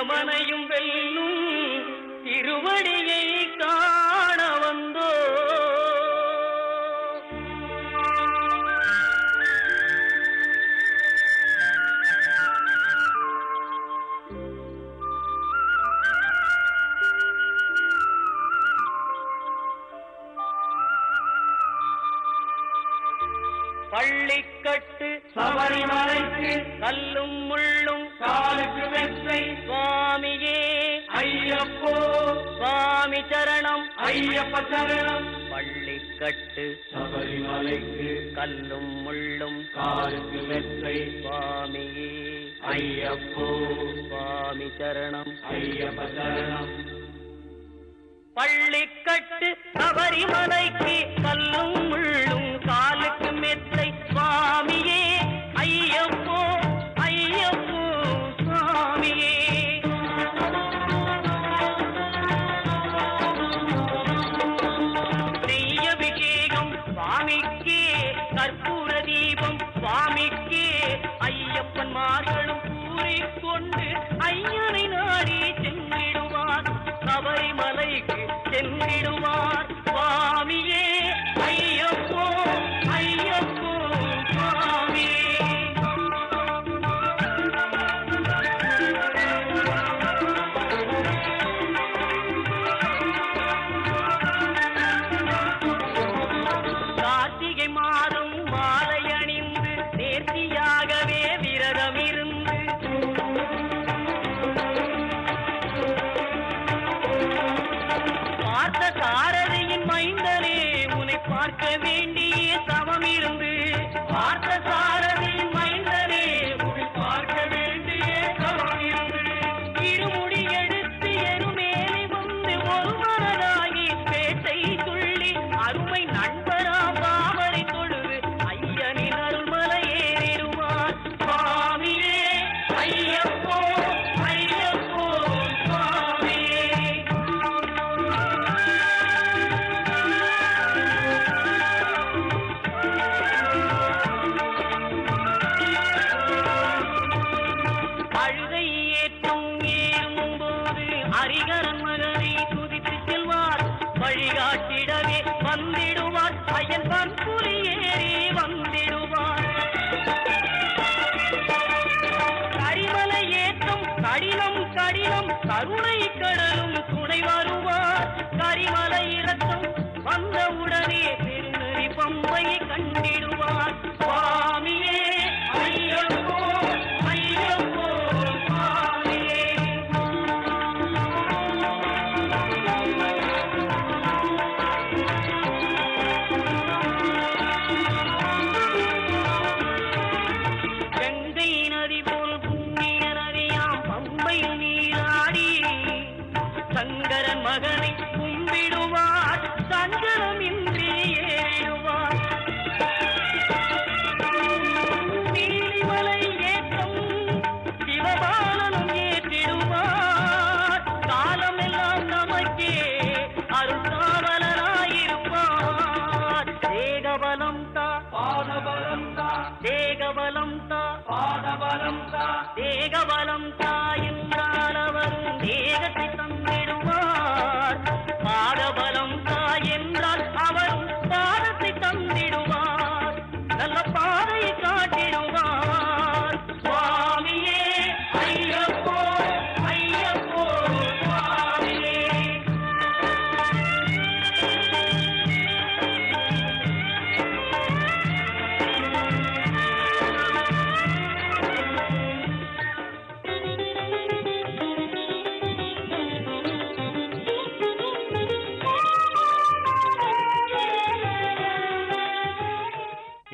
யமனையும் வெல்லும் திருவடியை காண வந்தோ. பள்ளிக்கட்டு சபரிமலைக்கு கல்லும் முள்ளும் காலுக்கு மெத்தை சுவாமியே ஐயப்போ சுவாமி சரணம் ஐயப்ப சரணம். பள்ளிக்கட்டு சபரிமலைக்கு கல்லும் முள்ளும் காலுக்கு மெத்தை சுவாமியே ஐயப்போ சுவாமி சரணம் ஐயப்ப சரணம். பள்ளிக்கட்டு சபரிமலைக்கு கல்லும் முள்ளும் காலுக்கு மெத்தை சுவாமியே ஐயப்போ ஐயப்போ சுவாமியே. நெய்யபிஷேகம் சுவாமிக்கே கற்பூர தீபம் சுவாமிக்கே ஐயப்பன்மார்களும் கூறிக்கொண்டு ஐயனை நாடி சென்றிடுவார் சபரிமலைக்கு சென்றிடுவார் சுவாமியே ஐயப்போ ஐயப்போ சுவாமியே. கார்த்திகை மாதம் மாலை அணிந்து நேர்த்தியாகவே விரதம் இருந்து பார்த்த சாரதியின் மைந்தனே உன்னை பார்க்க வேண்டிய தவம் இருந்து பார்த்த சாரதியின் மைந்தனே உன்னை பார்க்க வேண்டிய தவம் இருந்து இருமுடி எடுத்து எருமேலி வந்து ஒரு மனதாகி பேட்டை துள்ளி அருமை நண்பரா பாவரை தொழுது ஐயனின் அருள்மலை ஏறிடுவார் சுவாமியே ஐயப்போ ஐயப்போ சுவாமியே. அழுகை ஏற்றும் ஏறும்போது ஹரிகரன் மகனை துதித்து செல்வார் வழிகாட்டிடவே வந்திடுவார் ஐயன் பன்புலி ஏறி வந்திடுவார். கரிமலை ஏற்றம் கடினம் கடினம் கருணை கடலும் துணை வருவார். கரிமலை இறக்கம் வந்தவுடனே பெருநெறி பம்பையை கண்டிடுவார் சுவாமியே ஐயப்போ ஐயப்போ சுவாமியே. கங்கை நதி போல் புண்ணிய நதியாம் பம்பையில் நீராடி சங்கரன் மகனை கும்பிடுவார் சஞ்சலமின்றி ஏறிடுவார். நீலிமலை ஏற்றம் சிவபாலனும் ஏற்றிடுவார். காலமெல்லாம் நமக்கே அருள் காவலராயிருப்பார். தேகபலம் தா பாதபலம் தா தேகபலம் தா பாதபலம் தா தேகபலம் தா என்றால் அவரும் தேகத்தை தந்திடுவார். பாதபலம் தா என்றால் அவரும் பாதத்தை தந்திடுவார். நல்ல பாதையை காட்டிடுவார் சுவாமியே ஐயப்போ ஐயப்போ சுவாமியே.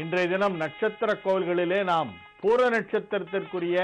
இன்றைய தினம் நட்சத்திர கோவில்களிலே நாம் பூர நட்சத்திரத்திற்குரிய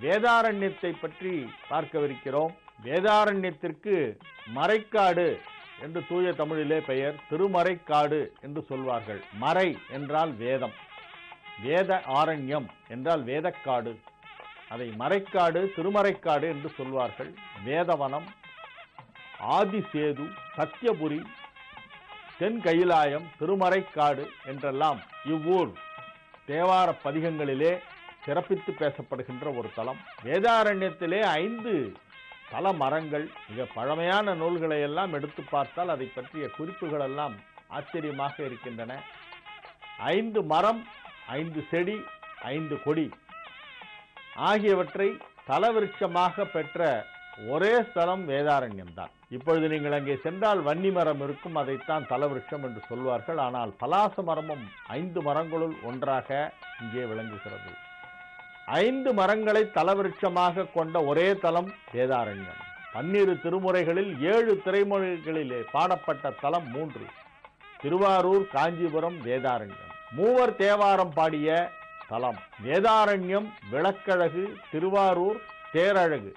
வேதாரண்யத்தை பற்றி பார்க்கவிருக்கிறோம். வேதாரண்யத்திற்கு மறைக்காடு என்று தூய தமிழிலே பெயர், திருமறைக்காடு என்று சொல்வார்கள். மறை என்றால் வேதம், வேத ஆரண்யம் என்றால் வேதக்காடு, அதை மறைக்காடு திருமறைக்காடு என்று சொல்வார்கள். வேதவனம், ஆதிசேது, சத்தியபுரி, தென் கைலாயம், திருமறைக்காடு என்றெல்லாம் இவ்வூர் தேவார பதிகங்களிலே சிறப்பித்து பேசப்படுகின்ற ஒரு தலம். வேதாரண்யத்திலே 5 தல மரங்கள், மிக பழமையான நூல்களை எல்லாம் எடுத்து பார்த்தால் அதை பற்றிய குறிப்புகள் எல்லாம் ஆச்சரியமாக இருக்கின்றன. 5 மரம், 5 செடி, 5 கொடி ஆகியவற்றை தலவிருட்சமாக பெற்ற ஒரே ஸ்தலம் வேதாரண்யம் தான். இப்பொழுது நீங்கள் அங்கே சென்றால் வன்னி மரம் இருக்கும், அதைத்தான் தலவிருட்சம் என்று சொல்வார்கள். ஆனால் பலாச மரமும் 5 மரங்களுள் ஒன்றாக இங்கே விளங்குகிறது. 5 மரங்களை தலவிருட்சமாக கொண்ட ஒரே தலம் வேதாரண்யம். 12 திருமுறைகளில் 7 திரைமொழிகளிலே பாடப்பட்ட தலம் 3: திருவாரூர், காஞ்சிபுரம், வேதாரண்யம். மூவர் தேவாரம் பாடிய தலம் வேதாரண்யம். விளக்கழகு, திருவாரூர் தேரழகு,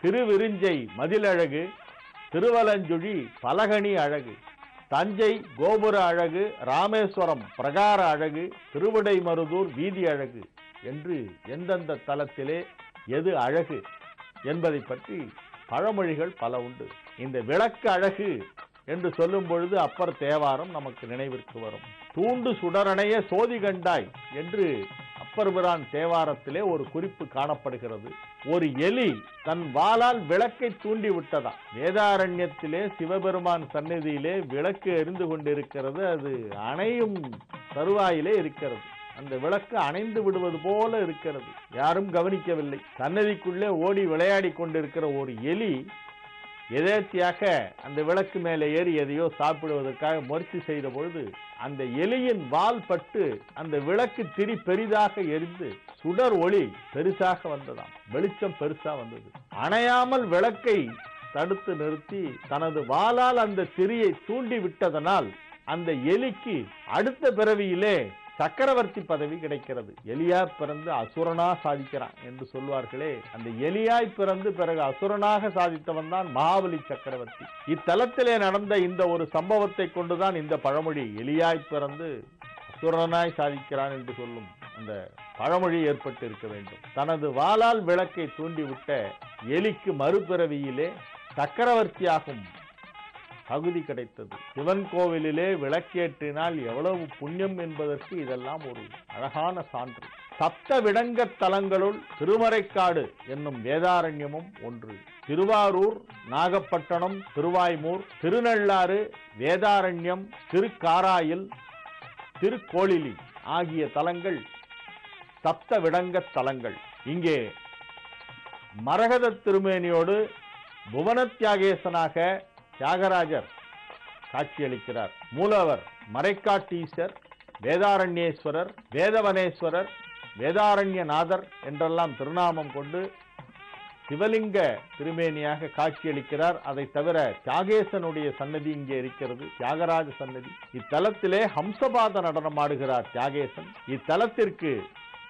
திருவிருஞ்சை மதிலழகு, திருவலஞ்சுழி பலகணி அழகு, தஞ்சை கோபுர அழகு, ராமேஸ்வரம் பிரகார அழகு, திருவிடைமருதூர் வீதி அழகு என்று எந்தெந்த தலத்திலே எது அழகு என்பதை பற்றி பழமொழிகள் பல உண்டு. இந்த விளக்கு அழகு என்று சொல்லும் பொழுது அப்பர் தேவாரம் நமக்கு நினைவிற்கு வரும். தூண்டு சுடரணைய சோதி கண்டாய் என்று அப்பர் பிரான் தேவாரத்திலே ஒரு குறிப்பு காணப்படுகிறது. ஒரு எலி தன் வாளால் விளக்கை தூண்டி விட்டதா. வேதாரண்யத்திலே சிவபெருமான் சந்நிதியிலே விளக்கு எரிந்து கொண்டிருக்கிறது. அது அணையும் தருவாயிலே இருக்கிறது. அந்த விளக்கு அணைந்து விடுவது போல இருக்கிறது. யாரும் கவனிக்கவில்லை. சன்னதிக்குள்ளே ஓடி விளையாடி கொண்டிருக்கிற ஒரு எலி எதேச்சியாக அந்த விளக்கு மேலே ஏறி எதையோ சாப்பிடுவதற்காக முயற்சி செய்த பொழுது அந்த எலியின் வால் பட்டு அந்த விளக்கு திரி பெரிதாக எரிந்து சுடர் ஒளி பெருசாக வந்ததாம். வெளிச்சம் பெருசா வந்தது. அணையாமல் விளக்கை தடுத்து நிறுத்தி தனது வாளால் அந்த திரியை தூண்டி விட்டதனால் அந்த எலிக்கு அடுத்த பிறவியிலே சக்கரவர்த்தி பதவி கிடைக்கிறது. எலியா பிறந்து அசுரனா சாதிக்கிறான் என்று சொல்வார்களே, அந்த எலியாய் பிறந்து பிறகு அசுரனாக சாதித்தவன் தான் மகாபலி சக்கரவர்த்தி. இத்தலத்திலே நடந்த இந்த ஒரு சம்பவத்தை கொண்டுதான் இந்த பழமொழி எலியாய் பிறந்து அசுரனாய் சாதிக்கிறான் என்று சொல்லும் அந்த பழமொழி ஏற்பட்டு இருக்க வேண்டும். தனது வாளால் விளக்கை தூண்டிவிட்ட எலிக்கு மறுபிறவியிலே சக்கரவர்த்தியாகும் தகுதி கிடைத்தது. சிவன் கோவிலிலே விளக்கேற்றினால் எவ்வளவு புண்ணியம் என்பதற்கு இதெல்லாம் ஒரு அழகான சான்று. சப்த விடங்க தலங்களுள் திருமறைக்காடு என்னும் வேதாரண்யமும் ஒன்று. திருவாரூர், நாகப்பட்டினம், திருவாய்மூர், திருநள்ளாறு, வேதாரண்யம், திருக்காராயில், திருக்கோளிலி ஆகிய தலங்கள் சப்த விடங்க தலங்கள். இங்கே மரகத திருமேனியோடு புவனத்தியாகேசனாக தியாகராஜர் காட்சியளிக்கிறார். மூலவர் மறைக்காட்டீசர், வேதாரண்யேஸ்வரர், வேதவனேஸ்வரர், வேதாரண்யநாதர் என்றெல்லாம் திருநாமம் கொண்டு சிவலிங்க திருமேனியாக காட்சியளிக்கிறார். அதை தவிர தியாகேசனுடைய சன்னதி இங்கே இருக்கிறது, தியாகராஜ சன்னதி. இத்தலத்திலே ஹம்சபாத நடனம் ஆடுகிறார் தியாகேசன். இத்தலத்திற்கு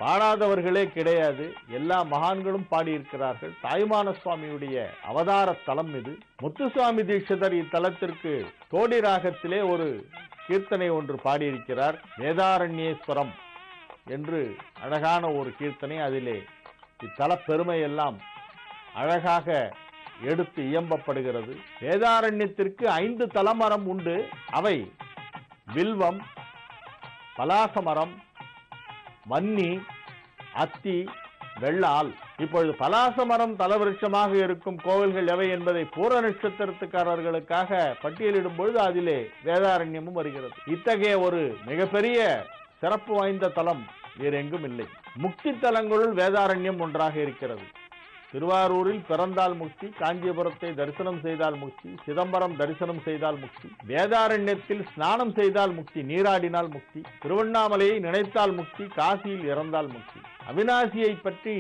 பாடாதவர்களே கிடையாது. எல்லா மகான்களும் பாடியிருக்கிறார்கள். தாயுமான சுவாமியுடைய அவதார தலம் இது. முத்துசுவாமி தீட்சிதர் இத்தலத்திற்கு தோடி ராகத்திலே ஒரு கீர்த்தனை ஒன்று பாடியிருக்கிறார். வேதாரண்யேஸ்வரம் என்று அழகான ஒரு கீர்த்தனை. அதிலே இத்தல பெருமையெல்லாம் அழகாக எடுத்து இயம்பப்படுகிறது. வேதாரண்யத்திற்கு 5 தலமரம் உண்டு. அவை வில்வம், பலாசமரம், வன்னி, அத்தி, வெள்ளால். இப்பொழுது பலாசமரம் தலவிருட்சமாக இருக்கும் கோவில்கள் எவை என்பதை பூர நட்சத்திரத்துக்காரர்களுக்காக பட்டியலிடும் பொழுது அதிலே வேதாரண்யமும் வருகிறது. இத்தகைய ஒரு மிகப்பெரிய சிறப்பு வாய்ந்த தலம் வேறெங்கும் இல்லை. முக்தி தலங்களுள் வேதாரண்யம் ஒன்றாக இருக்கிறது. திருவாரூரில் பிறந்தால் முக்தி, காஞ்சிபுரத்தை தரிசனம் செய்தால் முக்தி, சிதம்பரம் தரிசனம் செய்தால் முக்தி, வேதாரண்யத்தில் ஸ்நானம் செய்தால் முக்தி, நீராடினால் முக்தி, திருவண்ணாமலையை நினைத்தால் முக்தி, காசியில் இறந்தால் முக்தி, அவிநாசியை பற்றி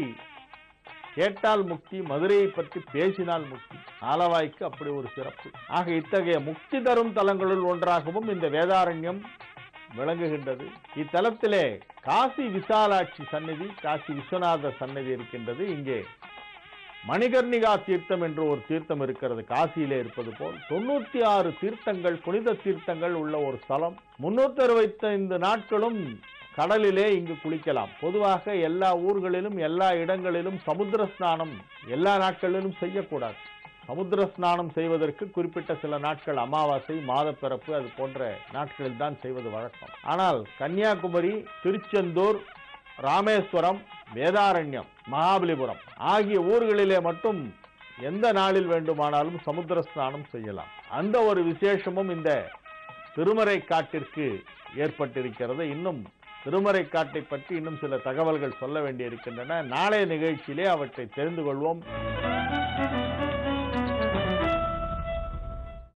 கேட்டால் முக்தி, மதுரையை பற்றி பேசினால் முக்தி. ஆலவாய்க்கு அப்படி ஒரு சிறப்பு. ஆக இத்தகைய முக்தி தரும் தலங்களுள் ஒன்றாகவும் இந்த வேதாரண்யம் விளங்குகின்றது. இத்தலத்திலே காசி விசாலாட்சி சந்நிதி, காசி விஸ்வநாதர் சந்நிதி இருக்கின்றது. இங்கே மணிகர்ணிகா தீர்த்தம் என்று ஒரு தீர்த்தம் இருக்கிறது. காசியிலே இருப்பது போல் 96 தீர்த்தங்கள், புனித தீர்த்தங்கள் உள்ள ஒரு ஸ்தலம். 365 நாட்களும் கடலிலே இங்கு குளிக்கலாம். பொதுவாக எல்லா ஊர்களிலும் எல்லா இடங்களிலும் சமுத்திர ஸ்நானம் எல்லா நாட்களிலும் செய்யக்கூடாது. சமுத்திர ஸ்நானம் செய்வதற்கு குறிப்பிட்ட சில நாட்கள், அமாவாசை, மாதப்பிறப்பு, அது போன்ற நாட்களில் தான் செய்வது வழக்கம். ஆனால் கன்னியாகுமரி, திருச்செந்தூர், ராமேஸ்வரம், வேதாரண்யம், மகாபலிபுரம் ஆகிய ஊர்களிலே மட்டும் எந்த நாளில் வேண்டுமானாலும் சமுத்திர ஸ்நானம் செய்யலாம். அந்த ஒரு விசேஷமும் இந்த திருமறைக்காட்டிற்கு ஏற்பட்டிருக்கிறது. இன்னும் திருமறைக்காட்டை பற்றி இன்னும் சில தகவல்கள் சொல்ல வேண்டியிருக்கின்றன. நாளைய நிகழ்ச்சியிலே அவற்றை தெரிந்து கொள்வோம்.